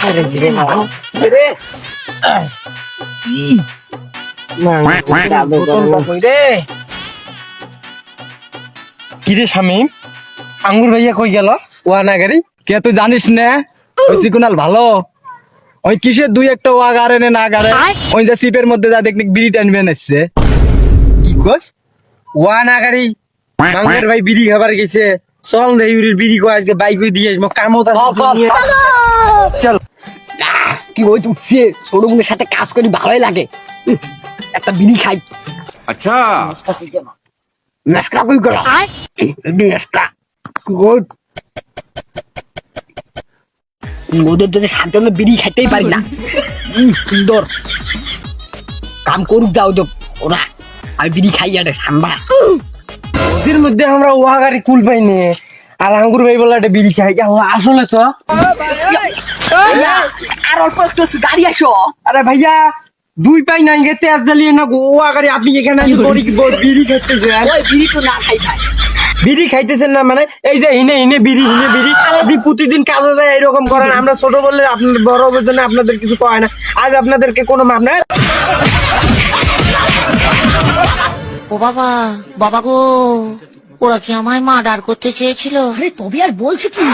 আরে রে বাবা রে কিরে শামিম, আঙ্গুর ভাইয়া কই গেল? ওয়া না গাড়ি কে তুই জানিস না? ওই চিকুনাল ভালো, ওই কিসের দুই একটা ওয়া গারে না গারে, ওই যে সিপের মধ্যে যা দেখনি বিড়ি টানবে নাচ্ছে। কি কস? ওয়া না গাড়ি আঙ্গুর ভাই বিড়ি খাবার গেছে। চল না ইউরির বিড়ি কো আজকে বাইক কই দিয়ে আসবো কামও তা চল। কি ওই উঠছে ছোট বোনের সাথে কাজ করি ভালোই লাগে, একটা বিড়ি খাই। अच्छा নেশকা কই গেল? নেশকা গুড। ওদের যদি শান্তি বিড়ি খাইতেই পারি না। সুন্দর কাম করুক যাও তো ওরা, আমি বিড়ি খাই আর সাম্বা। ওদের মধ্যে আমরা ওয়া গাড়ি কুল পাইনি, আর আঙ্গুর ভাই বলে একটা বিড়ি খাই। আসলে তো আর অল্প একটু গাড়ি আসো। আরে ভাইয়া দুই পাই নাই গেতে আজ দালিয়ে না ওয়া গাড়ি, আপনি এখানে বিড়ি খাইতেছেন? ওই বিড়ি তো না খাই ভাই। বিড়ি খাইতেছেন না মানে এই যে হিনে হিনে বিড়ি হিনে বিড়ি, আপনি প্রতিদিন কাজে যায় এরকম করেন। আমরা ছোট বললে আপনার বড় হবার জন্য আপনাদের কিছু কয় না, আজ আপনাদেরকে কোনো মাপ নাই। ও বাবা, বাবা গো, ওরা কি আমায় মার্ডার করতে চেয়েছিল? আরে তবে আর বলছি কি